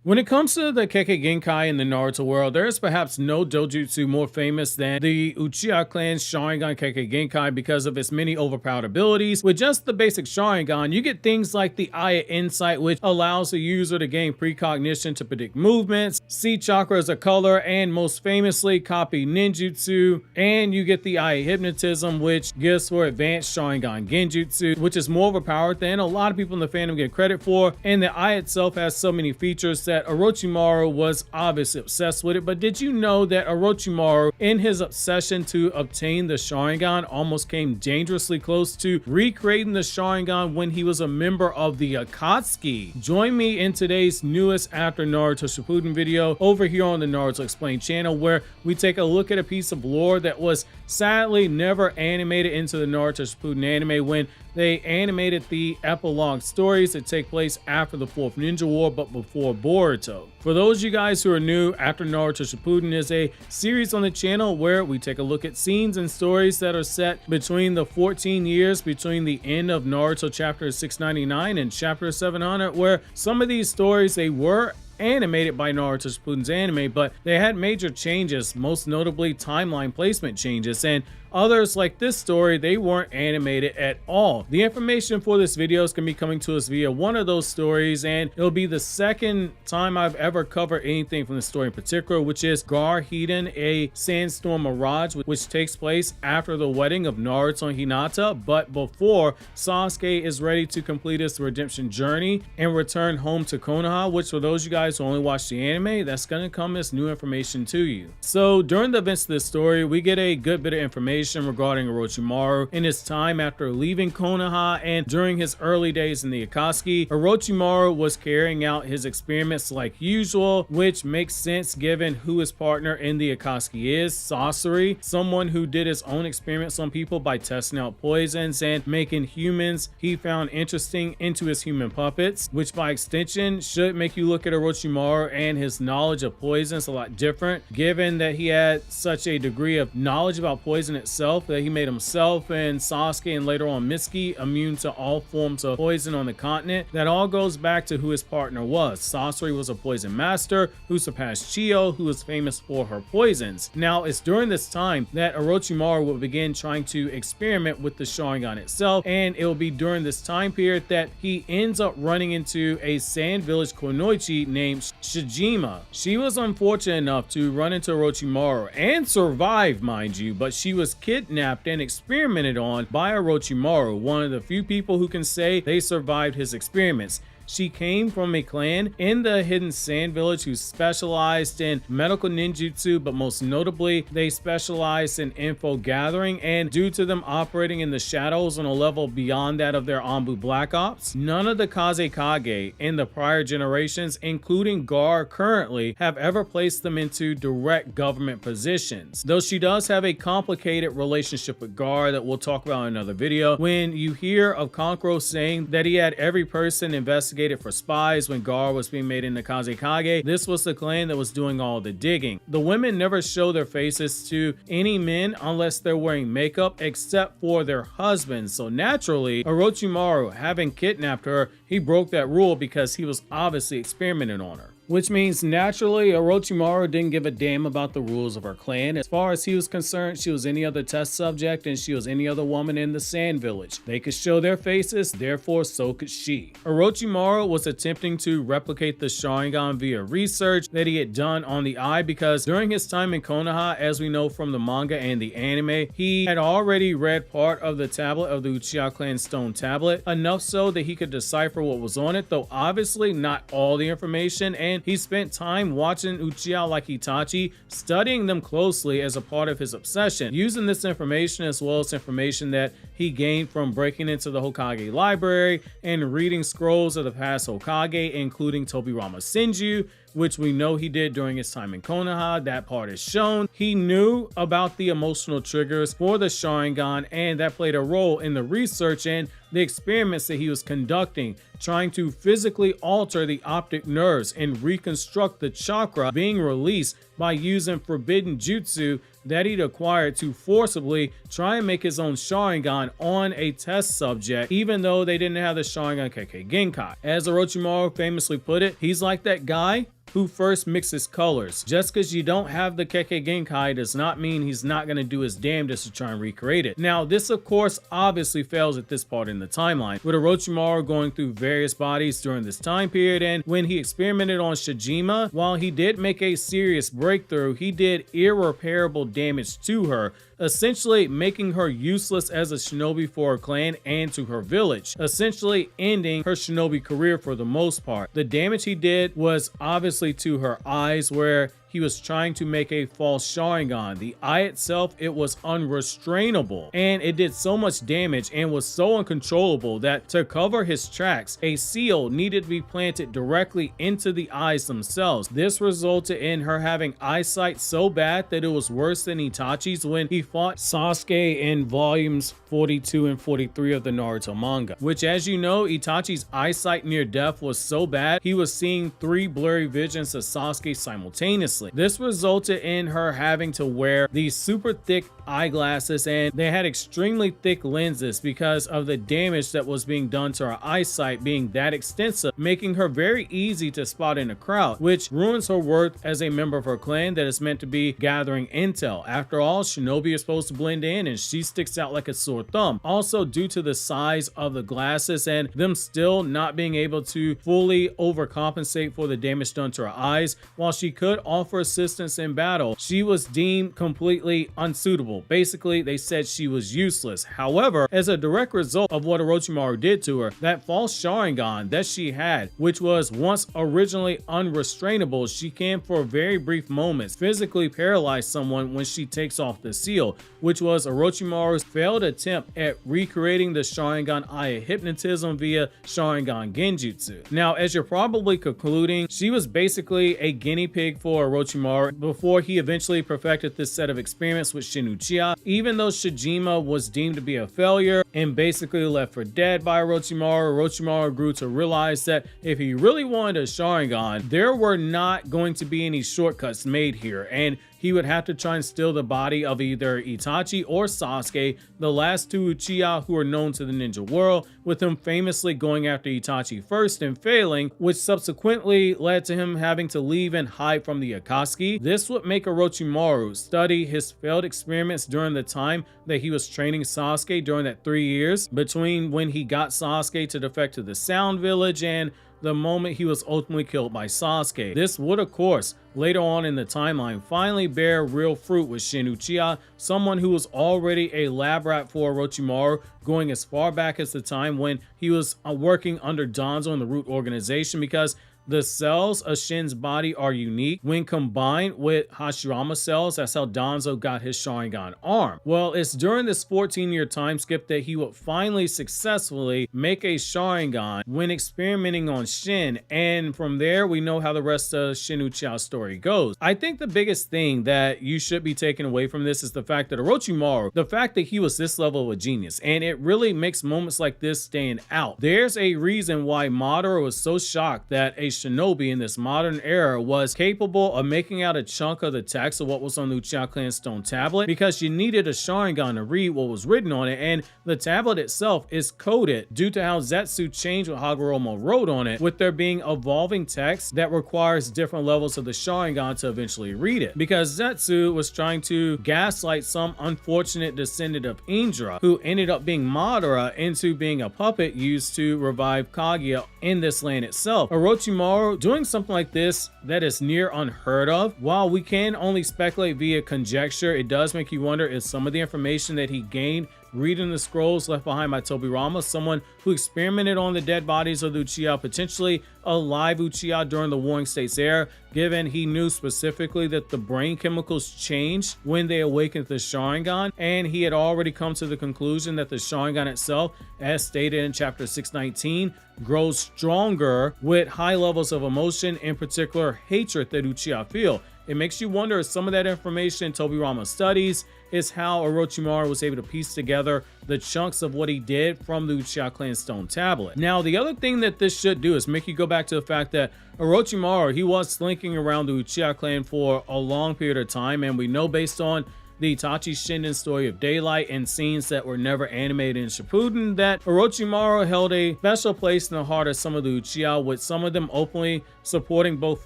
When it comes to the kekkei genkai in the Naruto world, there is perhaps no dojutsu more famous than the Uchiha clan's Sharingan kekkei genkai because of its many overpowered abilities. With just the basic Sharingan, you get things like the Eye of Insight, which allows the user to gain precognition to predict movements, see chakra as a color, and most famously copy ninjutsu. And you get the Eye of Hypnotism, which gives for advanced Sharingan genjutsu, which is more overpowered than a lot of people in the fandom get credit for. And the eye itself has so many features that Orochimaru was obviously obsessed with it. But did you know that Orochimaru, in his obsession to obtain the Sharingan, almost came dangerously close to recreating the Sharingan when he was a member of the Akatsuki? Join me in today's newest After Naruto Shippuden video over here on the Naruto Explained channel, where we take a look at a piece of lore that was sadly never animated into the Naruto Shippuden anime when they animated the epilogue stories that take place after the 4th Ninja War but before Boruto. For those of you guys who are new, After Naruto Shippuden is a series on the channel where we take a look at scenes and stories that are set between the 14 years between the end of Naruto chapter 699 and chapter 700, where some of these stories, they were animated by Naruto Shippuden's anime, but they had major changes, most notably timeline placement changes, and others like this story, they weren't animated at all. The information for this video is going to be coming to us via one of those stories, and it'll be the second time I've ever covered anything from the story in particular, which is Gar Hiden, a sandstorm mirage, which takes place after the wedding of Naruto and Hinata, but before Sasuke is ready to complete his redemption journey and return home to Konoha, which for those of you guys who only watch the anime, that's going to come as new information to you. So during the events of this story, we get a good bit of information regarding Orochimaru in his time after leaving Konoha and during his early days in the Akatsuki. Orochimaru was carrying out his experiments like usual, which makes sense given who his partner in the Akatsuki is, Sasori, someone who did his own experiments on people by testing out poisons and making humans he found interesting into his human puppets, which by extension should make you look at Orochimaru and his knowledge of poisons a lot different, given that he had such a degree of knowledge about poison itself that he made himself and Sasuke and later on Mitsuki immune to all forms of poison on the continent. That all goes back to who his partner was. Sasori was a poison master who surpassed Chiyo, who was famous for her poisons. Now it's during this time that Orochimaru will begin trying to experiment with the Sharingan itself, and it will be during this time period that he ends up running into a sand village kunoichi named Shijima. She was unfortunate enough to run into Orochimaru and survive, mind you, but she was kidnapped and experimented on by Orochimaru, one of the few people who can say they survived his experiments. She came from a clan in the hidden sand village who specialized in medical ninjutsu, but most notably they specialized in info gathering, and due to them operating in the shadows on a level beyond that of their Anbu Black Ops, none of the Kazekage in the prior generations, including Gar currently, have ever placed them into direct government positions. Though she does have a complicated relationship with Gar that we'll talk about in another video. When you hear of Kankuro saying that he had every person investigated for spies when Gar was being made into Kazekage, this was the clan that was doing all the digging. The women never show their faces to any men unless they're wearing makeup, except for their husbands. So naturally, Orochimaru, having kidnapped her, he broke that rule because he was obviously experimenting on her. Which means naturally Orochimaru didn't give a damn about the rules of her clan. As far as he was concerned, she was any other test subject and she was any other woman in the sand village. They could show their faces, therefore so could she. Orochimaru was attempting to replicate the Sharingan via research that he had done on the eye, because during his time in Konoha, as we know from the manga and the anime, he had already read part of the tablet of the Uchiha clan stone tablet, enough so that he could decipher what was on it, though obviously not all the information, and he spent time watching Uchiha like Itachi, studying them closely as a part of his obsession, using this information as well as information that he gained from breaking into the Hokage library and reading scrolls of the past Hokage, including Tobirama Senju, which we know he did during his time in Konoha. That part is shown. He knew about the emotional triggers for the Sharingan, and that played a role in the research, and the experiments that he was conducting, trying to physically alter the optic nerves and reconstruct the chakra being released by using forbidden jutsu that he'd acquired to forcibly try and make his own Sharingan on a test subject, even though they didn't have the Sharingan kekkei genkai. As Orochimaru famously put it, he's like that guy who first mixes colors. Just because you don't have the kekkei genkai does not mean he's not going to do his damnedest to try and recreate it. Now, this of course obviously fails at this part in the timeline, with Orochimaru going through various bodies during this time period, and when he experimented on Shijima, while he did make a serious breakthrough, he did irreparable damage to her, essentially making her useless as a shinobi for her clan and to her village, essentially ending her shinobi career for the most part. The damage he did was obviously to her eyes, where he was trying to make a false Sharingan. The eye itself, it was unrestrainable, and it did so much damage and was so uncontrollable that to cover his tracks, a seal needed to be planted directly into the eyes themselves. This resulted in her having eyesight so bad that it was worse than Itachi's when he fought Sasuke in volumes 42 and 43 of the Naruto manga, which, as you know, Itachi's eyesight near death was so bad he was seeing 3 blurry visions of Sasuke simultaneously. This resulted in her having to wear these super thick eyeglasses, and they had extremely thick lenses because of the damage that was being done to her eyesight being that extensive, making her very easy to spot in a crowd, which ruins her worth as a member of her clan that is meant to be gathering intel. After all, shinobi are supposed to blend in, and she sticks out like a sore thumb. Also, due to the size of the glasses and them still not being able to fully overcompensate for the damage done to her eyes, while she could offer assistance in battle, she was deemed completely unsuitable. Basically, they said she was useless. However, as a direct result of what Orochimaru did to her, that false Sharingan that she had, which was once originally unrestrainable, she can for very brief moments physically paralyze someone when she takes off the seal, which was Orochimaru's failed attempt at recreating the Sharingan eye of hypnotism via Sharingan genjutsu. Now, as you're probably concluding, she was basically a guinea pig for Orochimaru before he eventually perfected this set of experiments with Shin Uchiha. Even though Shijima was deemed to be a failure and basically left for dead by Orochimaru, Orochimaru grew to realize that if he really wanted a Sharingan, there were not going to be any shortcuts made here, and he would have to try and steal the body of either Itachi or Sasuke, the last 2 Uchiha who are known to the ninja world, with him famously going after Itachi first and failing, which subsequently led to him having to leave and hide from the Akatsuki. This would make Orochimaru study his failed experiments during the time that he was training Sasuke during that 3 years between when he got Sasuke to defect to the Sound Village and the moment he was ultimately killed by Sasuke. This would, of course, later on in the timeline finally bear real fruit with Shin Uchiha, someone who was already a lab rat for Orochimaru, going as far back as the time when he was working under Danzo in the Root organization, because the cells of Shin's body are unique when combined with Hashirama cells. That's how Danzo got his Sharingan arm. Well, it's during this 14-year time skip that he would finally successfully make a Sharingan when experimenting on Shin, and from there we know how the rest of Shin Uchiha's story goes. I think the biggest thing that you should be taking away from this is the fact that Orochimaru, the fact that he was this level of a genius, and it really makes moments like this stand out. There's a reason why Madara was so shocked that a shinobi in this modern era was capable of making out a chunk of the text of what was on the Uchiha clan stone tablet, because you needed a Sharingan to read what was written on it, and the tablet itself is coded due to how Zetsu changed what Hagoromo wrote on it, with there being evolving text that requires different levels of the Sharingan to eventually read it, because Zetsu was trying to gaslight some unfortunate descendant of Indra who ended up being Madara into being a puppet used to revive Kaguya in this land itself. Orochimaru doing something like this that is near unheard of. While we can only speculate via conjecture, it does make you wonder if some of the information that he gained reading the scrolls left behind by Tobirama, someone who experimented on the dead bodies of the Uchiha, potentially a live Uchiha during the Warring States era, given he knew specifically that the brain chemicals changed when they awakened the Sharingan, and he had already come to the conclusion that the Sharingan itself, as stated in chapter 619, grows stronger with high levels of emotion, in particular hatred that Uchiha feel. It makes you wonder if some of that information Tobirama studies is how Orochimaru was able to piece together the chunks of what he did from the Uchiha clan stone tablet. Now, the other thing that this should do is make you go back to the fact that Orochimaru, he was slinking around the Uchiha clan for a long period of time, and we know based on the Itachi Shinden story of Daylight and scenes that were never animated in Shippuden that Orochimaru held a special place in the heart of some of the Uchiha, with some of them openly supporting both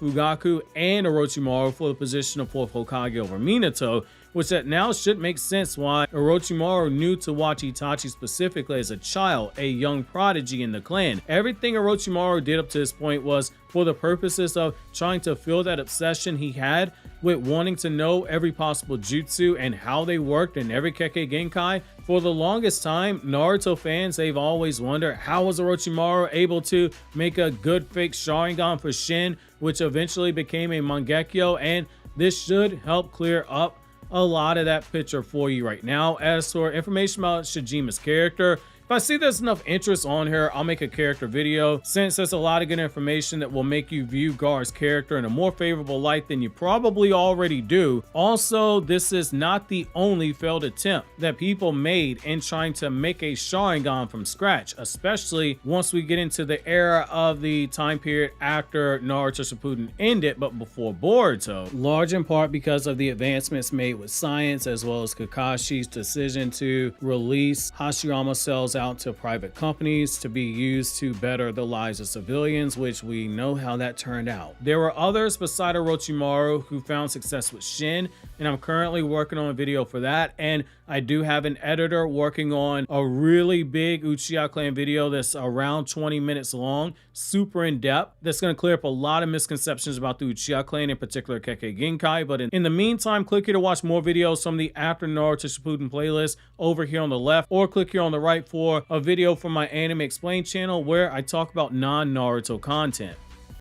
Fugaku and Orochimaru for the position of 4th Hokage over Minato, which that now should make sense why Orochimaru knew to watch Itachi specifically as a child, a young prodigy in the clan. Everything Orochimaru did up to this point was for the purposes of trying to fill that obsession he had with wanting to know every possible jutsu and how they worked in every kekkei genkai. For the longest time, Naruto fans, they've always wondered how was Orochimaru able to make a good fake Sharingan for Shin, which eventually became a Mangekyo, and this should help clear up a lot of that picture for you right now. As for information about Shijima's character, if I see there's enough interest on here, I'll make a character video, since there's a lot of good information that will make you view Gar's character in a more favorable light than you probably already do. Also, this is not the only failed attempt that people made in trying to make a Sharingan from scratch, especially once we get into the era of the time period after Naruto Shippuden ended, but before Boruto, large in part because of the advancements made with science, as well as Kakashi's decision to release Hashirama cells out to private companies to be used to better the lives of civilians, which we know how that turned out. There were others beside Orochimaru who found success with Shin, and I'm currently working on a video for that, and I do have an editor working on a really big Uchiha clan video that's around 20 minutes long, super in depth, that's going to clear up a lot of misconceptions about the Uchiha clan, in particular kekkei genkai. But in the meantime, click here to watch more videos from the After Naruto Shippuden playlist over here on the left, or click here on the right for a video from my Anime Explained channel where I talk about non-Naruto content.